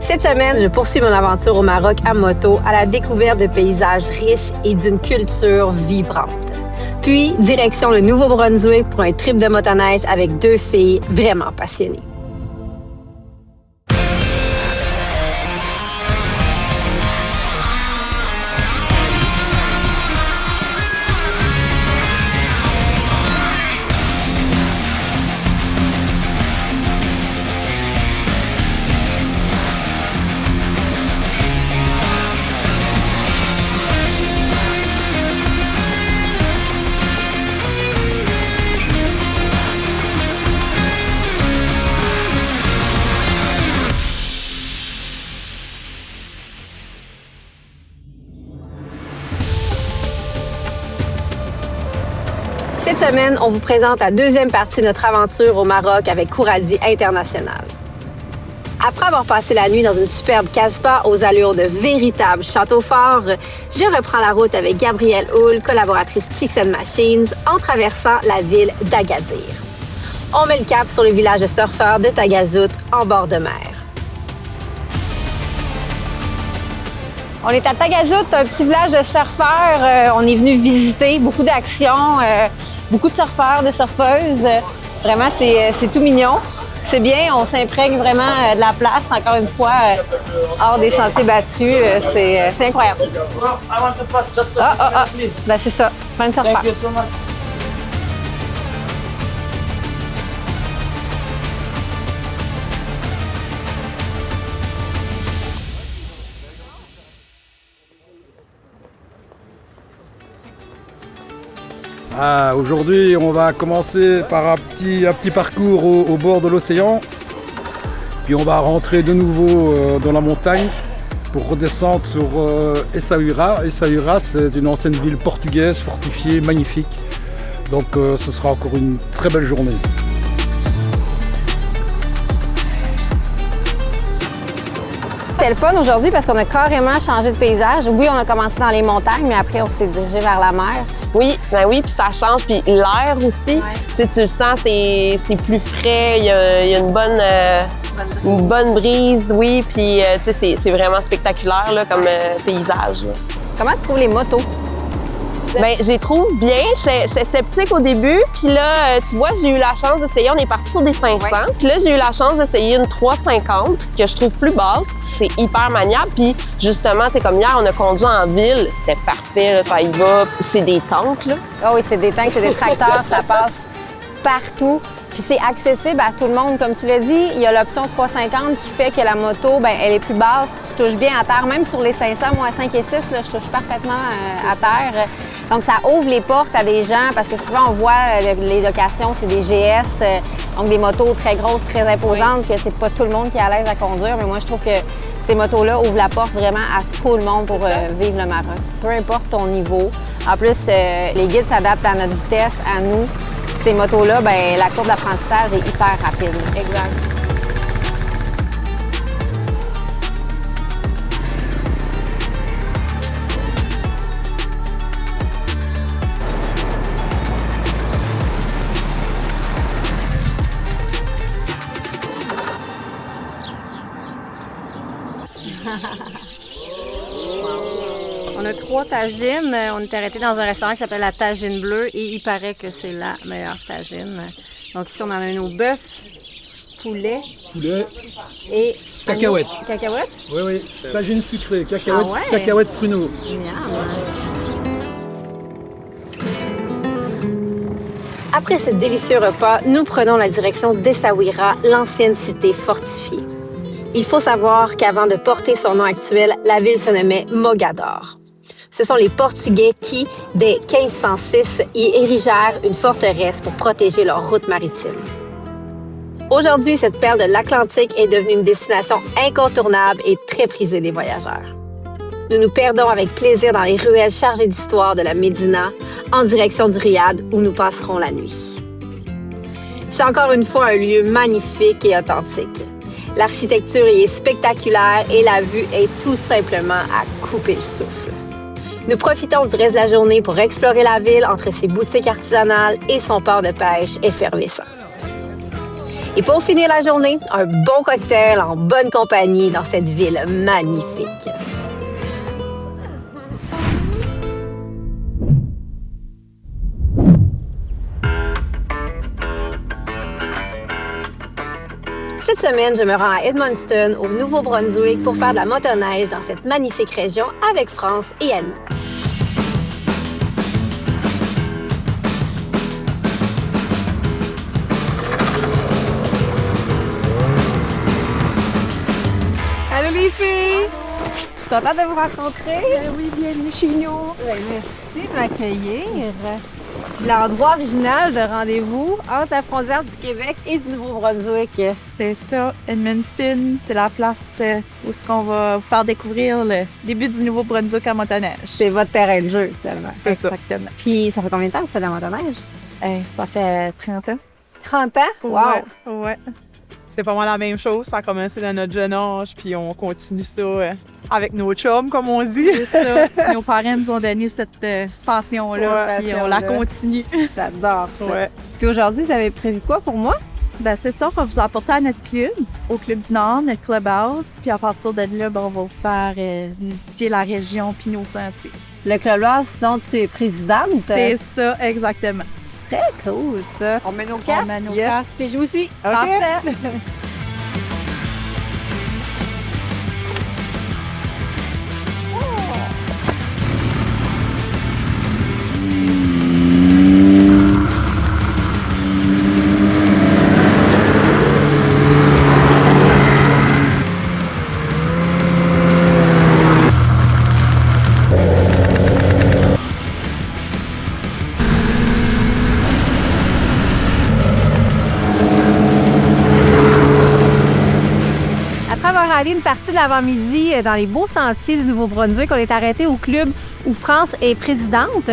Cette semaine, je poursuis mon aventure au Maroc à moto à la découverte de paysages riches et d'une culture vibrante. Puis, direction le Nouveau-Brunswick pour un trip de motoneige avec 2 filles vraiment passionnées. Cette semaine, on vous présente la deuxième partie de notre aventure au Maroc avec Couradi International. Après avoir passé la nuit dans une superbe Casbah aux allures de véritable château fort, je reprends la route avec Gabrielle Houle, collaboratrice Chicks & Machines, en traversant la ville d'Agadir. On met le cap sur le village de surfeurs de Tagazout, en bord de mer. On est à Tagazout, un petit village de surfeurs. On est venu visiter, beaucoup d'action, beaucoup de surfeurs, de surfeuses. Vraiment, c'est tout mignon. C'est bien, on s'imprègne vraiment de la place, encore une fois, hors des sentiers battus. C'est incroyable. Ben, c'est ça, plein de surfeurs. Aujourd'hui, on va commencer par un petit parcours au bord de l'océan. Puis on va rentrer de nouveau dans la montagne pour redescendre sur Essaouira. Essaouira, c'est une ancienne ville portugaise, fortifiée, magnifique. Donc ce sera encore une très belle journée. C'était le fun aujourd'hui parce qu'on a carrément changé de paysage. Oui, on a commencé dans les montagnes, mais après, on s'est dirigé vers la mer. Oui, puis ça change. Puis l'air aussi, tu le sens, c'est plus frais, il y a une bonne brise, oui. Puis c'est vraiment spectaculaire là, comme paysage. Là. Comment tu trouves les motos? Bien, je les trouve bien. J'étais sceptique au début. Puis là, tu vois, j'ai eu la chance d'essayer. On est parti sur des 500. Ouais. Puis là, j'ai eu la chance d'essayer une 350 que je trouve plus basse. C'est hyper maniable. Puis justement, tu sais, comme hier, on a conduit en ville. C'était parfait, là, ça y va. C'est des tanks, là. Ah oui, c'est des tanks, c'est des tracteurs. Ça passe partout. Puis c'est accessible à tout le monde. Comme tu l'as dit, il y a l'option 350 qui fait que la moto, bien, elle est plus basse. Tu touches bien à terre. Même sur les 500, moi, à 5 et 6, là, je touche parfaitement à terre. Donc, ça ouvre les portes à des gens parce que souvent, on voit les locations, c'est des GS, donc des motos très grosses, très imposantes, que c'est pas tout le monde qui est à l'aise à conduire. Mais moi, je trouve que ces motos-là ouvrent la porte vraiment à tout le monde pour vivre le Maroc. Peu importe ton niveau. En plus, les guides s'adaptent à notre vitesse, à nous. Puis ces motos-là, bien, la courbe d'apprentissage est hyper rapide. Exact. On a 3 tagines. On est arrêté dans un restaurant qui s'appelle la Tagine Bleue et il paraît que c'est la meilleure tagine. Donc ici, on en a nos bœuf, poulet et Cacahuètes. Cacahuètes? Oui. Tagine sucrée, cacahuètes pruneaux. Après ce délicieux repas, nous prenons la direction d'Essaouira, l'ancienne cité fortifiée. Il faut savoir qu'avant de porter son nom actuel, la ville se nommait Mogador. Ce sont les Portugais qui, dès 1506, y érigèrent une forteresse pour protéger leur route maritime. Aujourd'hui, cette perle de l'Atlantique est devenue une destination incontournable et très prisée des voyageurs. Nous nous perdons avec plaisir dans les ruelles chargées d'histoire de la Médina, en direction du Riad où nous passerons la nuit. C'est encore une fois un lieu magnifique et authentique. L'architecture y est spectaculaire et la vue est tout simplement à couper le souffle. Nous profitons du reste de la journée pour explorer la ville entre ses boutiques artisanales et son port de pêche effervescent. Et pour finir la journée, un bon cocktail en bonne compagnie dans cette ville magnifique. Cette semaine, je me rends à Edmundston, au Nouveau-Brunswick, pour faire de la motoneige dans cette magnifique région avec France et Annie. Allô les filles! Je suis contente de vous rencontrer. Oui, bienvenue chez nous. Merci de m'accueillir. L'endroit original de rendez-vous entre la frontière du Québec et du Nouveau-Brunswick. C'est ça, Edmundston, c'est la place où ce qu'on va vous faire découvrir le début du Nouveau-Brunswick en motoneige. C'est votre terrain de jeu, finalement. C'est ça. Exactement. Puis ça fait combien de temps que vous faites de la motoneige? Ça fait 30 ans. 30 ans? Wow! Ouais. C'est pas mal la même chose. Ça a commencé dans notre jeune âge, puis on continue ça avec nos chums, comme on dit. C'est ça. Nos parents nous ont donné cette passion-là, puis on la continue. J'adore ça. Ouais. Puis aujourd'hui, vous avez prévu quoi pour moi? Ben c'est ça, on va vous apporter à notre club, au Club du Nord, notre clubhouse. Puis à partir de là, on va vous faire visiter la région puis nos sentiers. Le clubhouse, dont tu es présidente. C'est ça, exactement. Très cool, ça. On met nos casques? On met nos Yes. casques. Puis je vous suis. Parfait. Aller une partie de l'avant-midi dans les beaux sentiers du Nouveau-Brunswick. On est arrêté au club où France est présidente.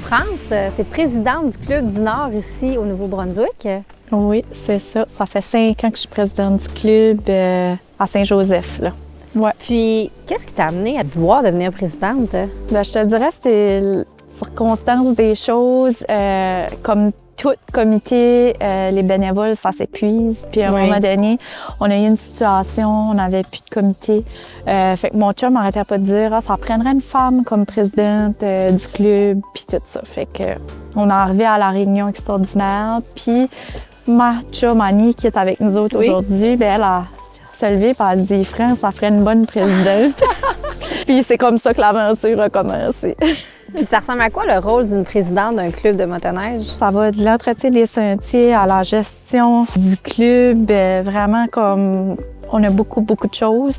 France, tu es présidente du Club du Nord ici au Nouveau-Brunswick. Oui, c'est ça. Ça fait 5 ans que je suis présidente du club à Saint-Joseph, là. Ouais. Puis, qu'est-ce qui t'a amené à vouloir devenir présidente? Ben, je te dirais que c'est la circonstance des choses. Comme tout comité, les bénévoles, ça s'épuise. Puis à un moment donné, on a eu une situation, on n'avait plus de comité. Fait que mon chum n'arrêtait pas de dire ça prendrait une femme comme présidente du club, puis tout ça. Fait que on est arrivé à la réunion extraordinaire. Puis ma chum Annie, qui est avec nous autres aujourd'hui, ben elle a se levé et elle a dit « France, ça ferait une bonne présidente. » Puis c'est comme ça que l'aventure a commencé. Puis ça ressemble à quoi le rôle d'une présidente d'un club de motoneige? Ça va de l'entretien des sentiers à la gestion du club, vraiment comme on a beaucoup de choses.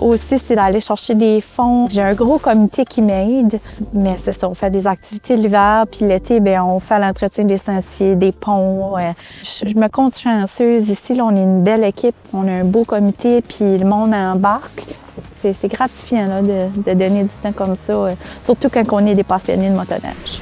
Aussi, c'est d'aller chercher des fonds. J'ai un gros comité qui m'aide, mais c'est ça, on fait des activités l'hiver, puis l'été, bien, on fait l'entretien des sentiers, des ponts. Je me compte chanceuse. Ici, là, on est une belle équipe, on a un beau comité, puis le monde embarque. C'est gratifiant là, de donner du temps comme ça, surtout quand on est des passionnés de motoneige.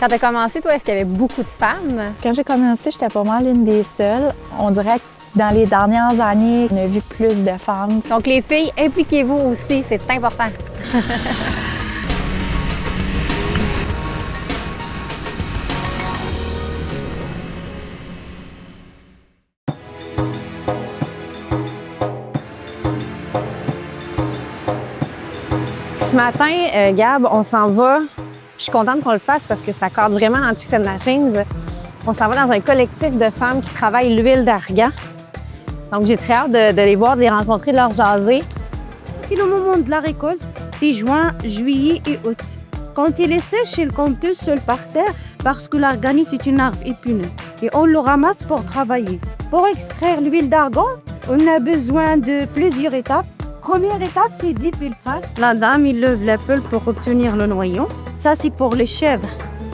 Quand tu as commencé, toi, est-ce qu'il y avait beaucoup de femmes? Quand j'ai commencé, j'étais pas mal une des seules. On dirait que dans les dernières années, on a vu plus de femmes. Donc, les filles, impliquez-vous aussi, c'est important. Ce matin, Gab, on s'en va. Je suis contente qu'on le fasse parce que ça cadre vraiment dans Chicks and Machines. On s'en va dans un collectif de femmes qui travaillent l'huile d'argan. Donc, j'ai très hâte de les voir, de les rencontrer, de leur jaser. C'est le moment de la récolte. C'est juin, juillet et août. Quand il est sèche, il compte tout seul par terre parce que l'arganis c'est une arbre épineuse. Et on le ramasse pour travailler. Pour extraire l'huile d'argan, on a besoin de plusieurs étapes. Première étape, c'est dépulpage. La dame, il lève la peule pour obtenir le noyau. Ça, c'est pour les chèvres.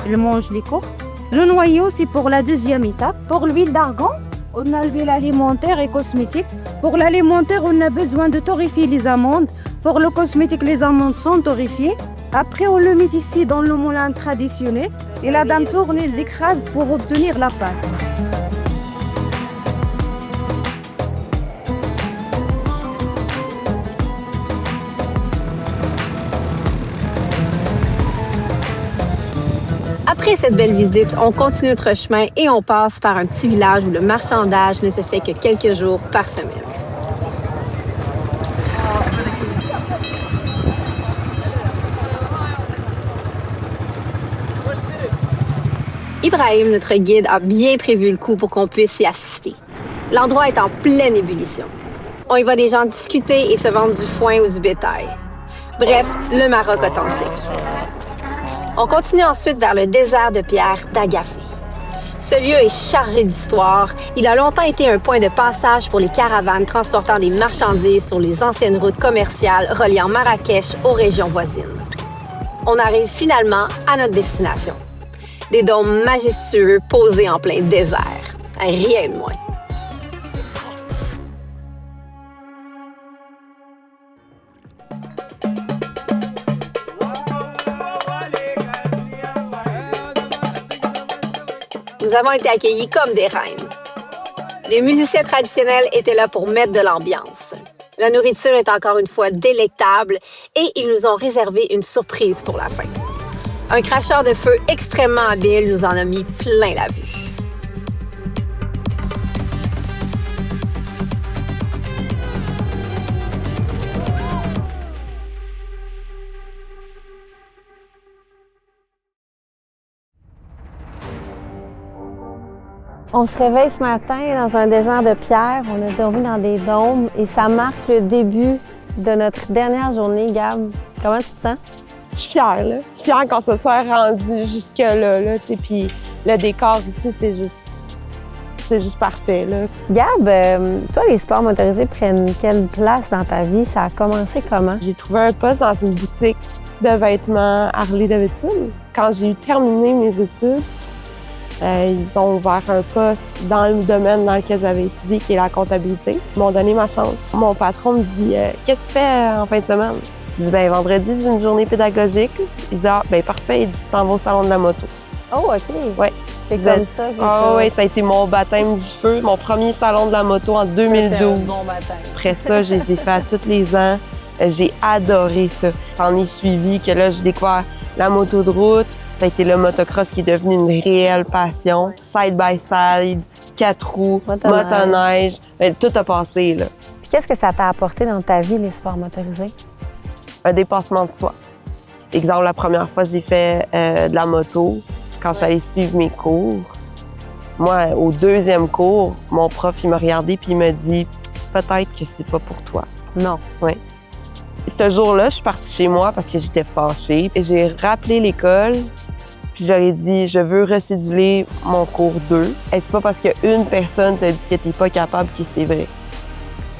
Elles mangent l'écorce. Le noyau, c'est pour la deuxième étape. Pour l'huile d'argan, on a l'huile alimentaire et cosmétique. Pour l'alimentaire, on a besoin de torréfier les amandes. Pour le cosmétique, les amandes sont torréfiées. Après, on le met ici dans le moulin traditionnel. Et la dame tourne, les écrase pour obtenir la pâte. Après cette belle visite, on continue notre chemin et on passe par un petit village où le marchandage ne se fait que quelques jours par semaine. Ibrahim, notre guide, a bien prévu le coup pour qu'on puisse y assister. L'endroit est en pleine ébullition. On y voit des gens discuter et se vendre du foin ou du bétail. Bref, le Maroc authentique. On continue ensuite vers le désert de pierre d'Agafé. Ce lieu est chargé d'histoire. Il a longtemps été un point de passage pour les caravanes transportant des marchandises sur les anciennes routes commerciales reliant Marrakech aux régions voisines. On arrive finalement à notre destination. Des dômes majestueux posés en plein désert. Rien de moins. Nous avons été accueillis comme des reines. Les musiciens traditionnels étaient là pour mettre de l'ambiance. La nourriture est encore une fois délectable et ils nous ont réservé une surprise pour la fin. Un cracheur de feu extrêmement habile nous en a mis plein la vue. On se réveille ce matin dans un désert de pierre. On a dormi dans des dômes et ça marque le début de notre dernière journée. Gab, comment tu te sens? Je suis fière, là. Je suis fière qu'on se soit rendu jusque-là, là, tu sais. Puis le décor ici, c'est juste parfait, là. Gab, toi, les sports motorisés prennent quelle place dans ta vie? Ça a commencé comment? J'ai trouvé un poste dans une boutique de vêtements Harley-Davidson. Quand j'ai terminé mes études, ils ont ouvert un poste dans le domaine dans lequel j'avais étudié, qui est la comptabilité. Ils m'ont donné ma chance. Mon patron me dit « Qu'est-ce que tu fais en fin de semaine? » Je dis « Ben vendredi, j'ai une journée pédagogique. » Il dit « Ah, ben parfait. » Il dit « Tu s'en vas au salon de la moto. » Oh, OK. Ouais. C'est comme ça. Ah oui, ça a été mon baptême du feu, mon premier salon de la moto en 2012. C'est un bon baptême. Après ça, je les ai fait à tous les ans. J'ai adoré ça. Ça en est suivi que là, j'ai découvert la moto de route. Ça a été le motocross qui est devenu une réelle passion. Side-by-side, 4 roues, motoneige. Tout a passé, là. Puis qu'est-ce que ça t'a apporté dans ta vie, les sports motorisés? Un dépassement de soi. Exemple, la première fois, j'ai fait de la moto quand j'allais suivre mes cours. Moi, au deuxième cours, mon prof, il m'a regardé puis il m'a dit « Peut-être que c'est pas pour toi. » Non. Oui. Ce jour-là, je suis partie chez moi parce que j'étais fâchée. Et j'ai rappelé l'école, puis je leur ai dit « Je veux recéduler mon cours 2. » Et c'est pas parce qu'une personne t'a dit que t'es pas capable que c'est vrai.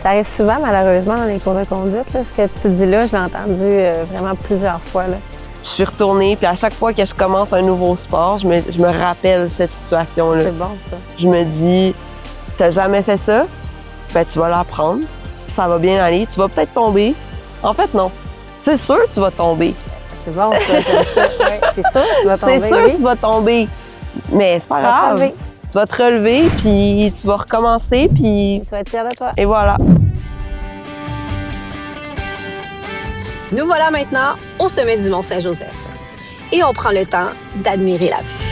Ça arrive souvent, malheureusement, dans les cours de conduite. Là. Ce que tu dis là, je l'ai entendu vraiment plusieurs fois. Là. Je suis retournée, puis à chaque fois que je commence un nouveau sport, je me rappelle cette situation-là. C'est bon, ça. Je me dis « T'as jamais fait ça? Ben tu vas l'apprendre, puis ça va bien aller. Tu vas peut-être tomber. En fait, non. C'est sûr que tu vas tomber. » C'est bon, ça, comme ça. Ouais. C'est sûr que tu vas tomber. C'est sûr que tu vas tomber. Mais c'est pas grave. Tu vas te relever, puis tu vas recommencer, puis... Tu vas être fier de toi. Et voilà. Nous voilà maintenant au sommet du Mont Saint-Joseph. Et on prend le temps d'admirer la vue.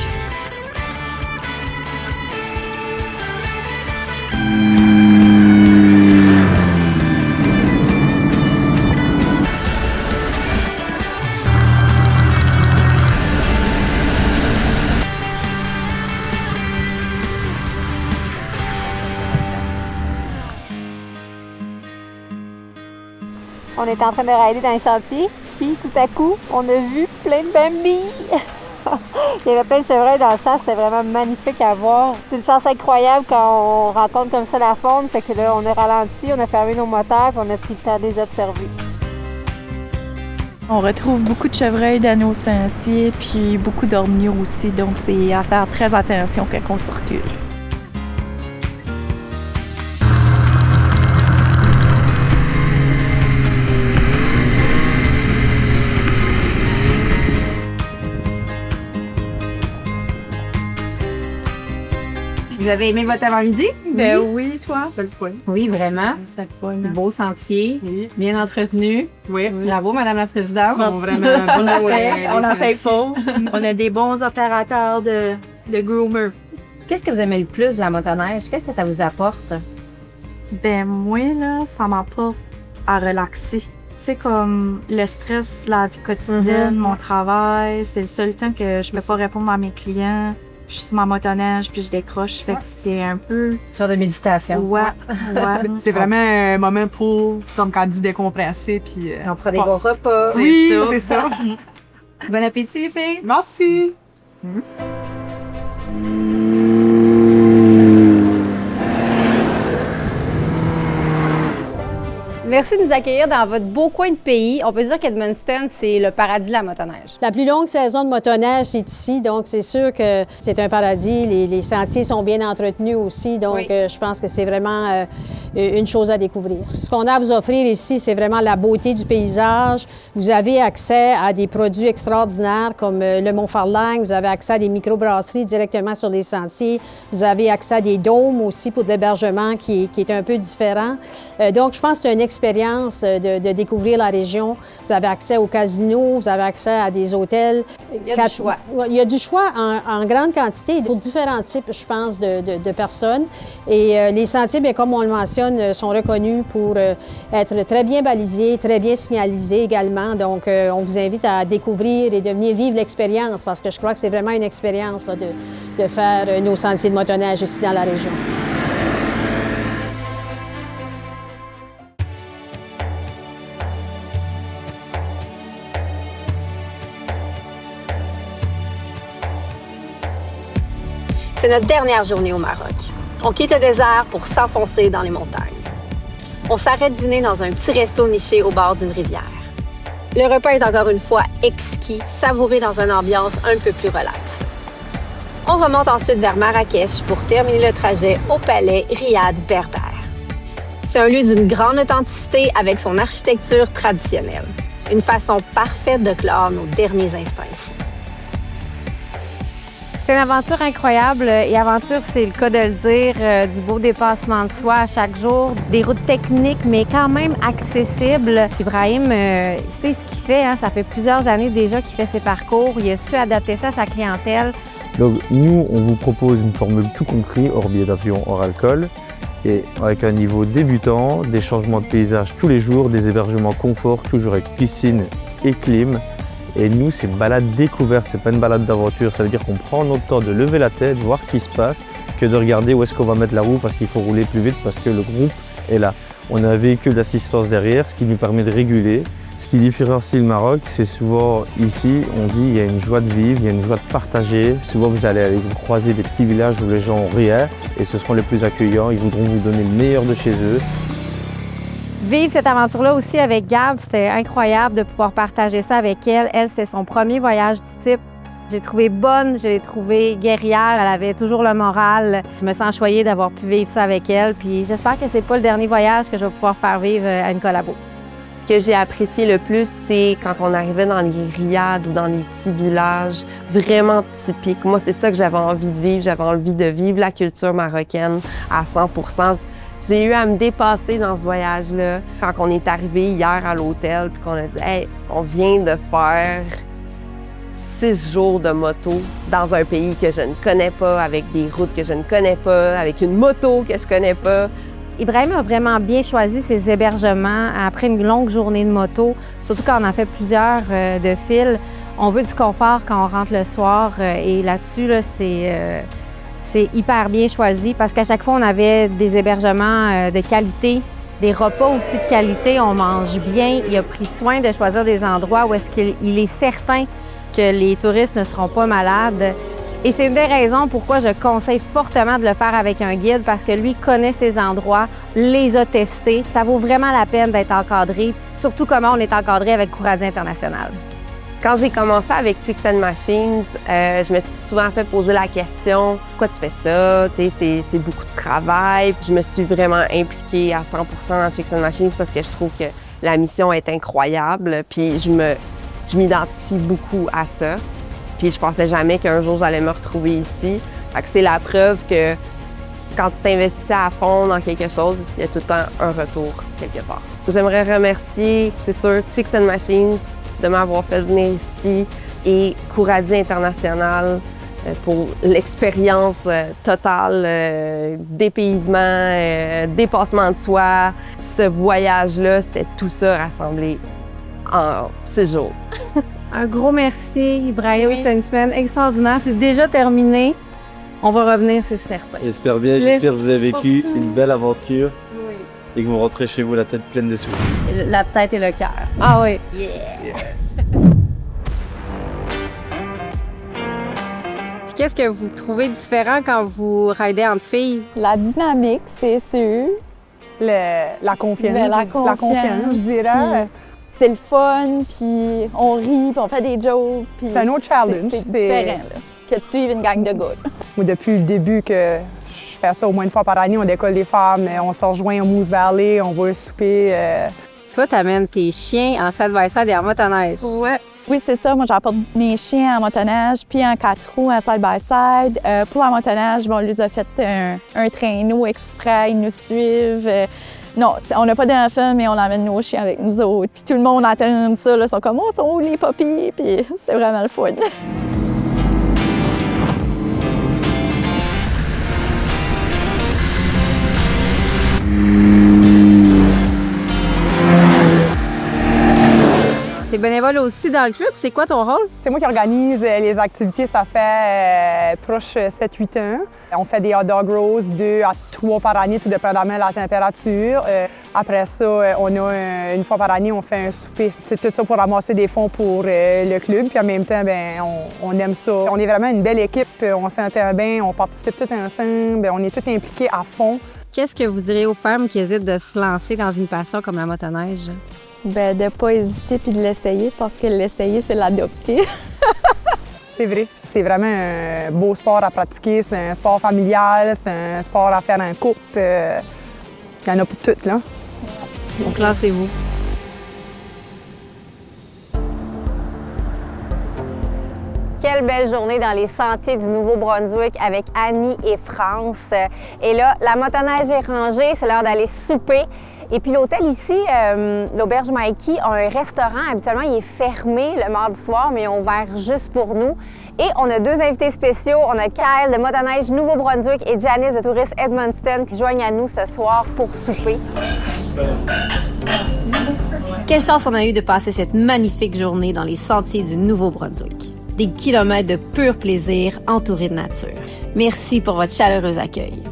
On était en train de rider dans les sentiers, puis tout à coup, on a vu plein de bambis. Il y avait plein de chevreuils dans le champ, c'était vraiment magnifique à voir. C'est une chance incroyable quand on rencontre comme ça la faune, fait que là, on a ralenti, on a fermé nos moteurs, puis on a pris le temps de les observer. On retrouve beaucoup de chevreuils dans nos sentiers, puis beaucoup d'ormeaux aussi, donc c'est à faire très attention quand on circule. Vous avez aimé votre avant-midi? Ben oui, toi? Belle fois. Oui, vraiment. C'est fun. Beau sentier, Oui. bien entretenu. Oui. Bravo, Madame la Présidente. Ils sont vraiment bons. On en fait faux. On a des bons opérateurs de groomer. Qu'est-ce que vous aimez le plus de la motoneige? Qu'est-ce que ça vous apporte? Ben moi, là, ça m'apporte à relaxer. Tu sais, comme le stress, la vie quotidienne, mon travail, c'est le seul temps que je peux pas répondre à mes clients. Je suis sur ma motoneige, puis je décroche, fait que c'est un peu... Genre de méditation. Ouais. C'est vraiment un moment pour, comme quand on dit décompresser, puis... On prend des bons repas. Oui, c'est ça. Bon appétit, les filles! Merci. Merci de nous accueillir dans votre beau coin de pays. On peut dire qu'Edmundston, c'est le paradis de la motoneige. La plus longue saison de motoneige, c'est ici, donc c'est sûr que c'est un paradis. Les sentiers sont bien entretenus aussi, donc je pense que c'est vraiment une chose à découvrir. Ce qu'on a à vous offrir ici, c'est vraiment la beauté du paysage. Vous avez accès à des produits extraordinaires comme le Mont-Farlagne. Vous avez accès à des microbrasseries directement sur les sentiers. Vous avez accès à des dômes aussi pour de l'hébergement qui est un peu différent. Donc, je pense que c'est une expérience de découvrir la région. Vous avez accès au casino, vous avez accès à des hôtels. Il y a du choix. Il y a du choix en grande quantité pour différents types, je pense, de personnes. Et les sentiers, bien, comme on le mentionne, sont reconnus pour être très bien balisés, très bien signalisés également. Donc, on vous invite à découvrir et de venir vivre l'expérience parce que je crois que c'est vraiment une expérience là, de faire nos sentiers de motoneige ici dans la région. C'est notre dernière journée au Maroc. On quitte le désert pour s'enfoncer dans les montagnes. On s'arrête dîner dans un petit resto niché au bord d'une rivière. Le repas est encore une fois exquis, savouré dans une ambiance un peu plus relaxe. On remonte ensuite vers Marrakech pour terminer le trajet au palais Riyad Berbère. C'est un lieu d'une grande authenticité avec son architecture traditionnelle. Une façon parfaite de clore nos derniers instants ici. C'est une aventure incroyable et aventure, c'est le cas de le dire, du beau dépassement de soi à chaque jour, des routes techniques mais quand même accessibles. Ibrahim sait ce qu'il fait, hein? Ça fait plusieurs années déjà qu'il fait ses parcours, il a su adapter ça à sa clientèle. Donc nous, on vous propose une formule tout compris, hors billet d'avion, hors alcool, et avec un niveau débutant, des changements de paysage tous les jours, des hébergements confort, toujours avec piscine et clim. Et nous, c'est une balade découverte, c'est pas une balade d'aventure. Ça veut dire qu'on prend notre temps de lever la tête, voir ce qui se passe, que de regarder où est-ce qu'on va mettre la roue parce qu'il faut rouler plus vite parce que le groupe est là. On a un véhicule d'assistance derrière, ce qui nous permet de réguler. Ce qui différencie le Maroc, c'est souvent ici, on dit il y a une joie de vivre, il y a une joie de partager. Souvent vous allez vous croiser des petits villages où les gens ont rien et ce seront les plus accueillants, ils voudront vous donner le meilleur de chez eux. Vivre cette aventure-là aussi avec Gab, c'était incroyable de pouvoir partager ça avec elle. Elle, c'est son premier voyage du type. J'ai trouvé bonne, je l'ai trouvée guerrière, elle avait toujours le moral. Je me sens choyée d'avoir pu vivre ça avec elle, puis j'espère que c'est pas le dernier voyage que je vais pouvoir faire vivre à une collabo. Ce que j'ai apprécié le plus, c'est quand on arrivait dans les riades ou dans les petits villages vraiment typiques. Moi, c'est ça que j'avais envie de vivre. J'avais envie de vivre la culture marocaine à 100%. J'ai eu à me dépasser dans ce voyage-là. Quand on est arrivé hier à l'hôtel, puis qu'on a dit « Hey, on vient de faire 6 jours de moto dans un pays que je ne connais pas, avec des routes que je ne connais pas, avec une moto que je connais pas. » Ibrahim a vraiment bien choisi ses hébergements après une longue journée de moto, surtout quand on en fait plusieurs de fil. On veut du confort quand on rentre le soir et là-dessus, là, c'est hyper bien choisi parce qu'à chaque fois, on avait des hébergements de qualité, des repas aussi de qualité, on mange bien. Il a pris soin de choisir des endroits où est-ce qu'il est certain que les touristes ne seront pas malades. Et c'est une des raisons pourquoi je conseille fortement de le faire avec un guide parce que lui connaît ses endroits, les a testés. Ça vaut vraiment la peine d'être encadré, surtout comment on est encadré avec Couradier International. Quand j'ai commencé avec Chicks and Machines, je me suis souvent fait poser la question « Pourquoi tu fais ça? » C'est beaucoup de travail. Je me suis vraiment impliquée à 100% dans Chicks and Machines parce que je trouve que la mission est incroyable. Puis je m'identifie beaucoup à ça. Puis je pensais jamais qu'un jour j'allais me retrouver ici. Fait que c'est la preuve que Quand tu t'investis à fond dans quelque chose, il y a tout le temps un retour quelque part. J'aimerais remercier, c'est sûr, Chicks and Machines de m'avoir fait venir ici et Couradier International pour l'expérience totale, dépaysement, dépassement de soi. Ce voyage-là, c'était tout ça rassemblé en 6 jours. Un gros merci, Ibrahim. C'est une semaine extraordinaire. C'est déjà terminé. On va revenir, c'est certain. J'espère bien, j'espère que vous avez vécu une belle aventure et que vous rentrez chez vous la tête pleine de souvenirs. La tête et le cœur. Ah oui. Qu'est-ce que vous trouvez différent quand vous ridez entre filles? La dynamique, c'est sûr. La confiance. La confiance, je dirais. C'est le fun, puis on rit, puis on fait des jokes. C'est un autre challenge. C'est différent, là, que de suivre une gang de gars. Moi, depuis le début que je fais ça au moins une fois par année, on décolle les femmes, on se rejoint au Moose Valley, on va souper. Toi, t'amènes tes chiens en side-by-side et en motoneige. Ouais. Oui, c'est ça. Moi, j'apporte mes chiens en motoneige, puis en 4 roues, en side-by-side. Pour la motoneige, on les a fait un traîneau exprès, ils nous suivent. Non, on n'a pas d'enfants, mais on emmène nos chiens avec nous autres. Puis tout le monde entend ça, là, ils sont comme « Oh, sont où les papis? » Puis c'est vraiment le fun. T'es bénévole aussi dans le club. C'est quoi ton rôle? C'est moi qui organise les activités. Ça fait proche 7-8 ans. On fait des hot dog roasts 2 à 3 par année, tout dépendamment de la température. Après ça, on a une fois par année, on fait un souper. C'est tout ça pour ramasser des fonds pour le club. Puis en même temps, on aime ça. On est vraiment une belle équipe. On s'entend bien, on participe tous ensemble. On est tous impliqués à fond. Qu'est-ce que vous diriez aux femmes qui hésitent de se lancer dans une passion comme la motoneige? De ne pas hésiter puis de l'essayer, parce que l'essayer, c'est l'adopter. C'est vrai. C'est vraiment un beau sport à pratiquer. C'est un sport familial, c'est un sport à faire en couple. Il y en a pour toutes, là. Donc, lancez-vous. Quelle belle journée dans les sentiers du Nouveau-Brunswick avec Annie et France. Et là, la motoneige est rangée, c'est l'heure d'aller souper. Et puis l'hôtel ici, l'auberge Mikey, a un restaurant. Habituellement, il est fermé le mardi soir, mais ils ont ouvert juste pour nous. Et on a 2 invités spéciaux. On a Kyle de Motoneige Nouveau-Brunswick et Janice de Tourisme Edmundston qui joignent à nous ce soir pour souper. Quelle chance on a eu de passer cette magnifique journée dans les sentiers du Nouveau-Brunswick. Des kilomètres de pur plaisir entourés de nature. Merci pour votre chaleureux accueil.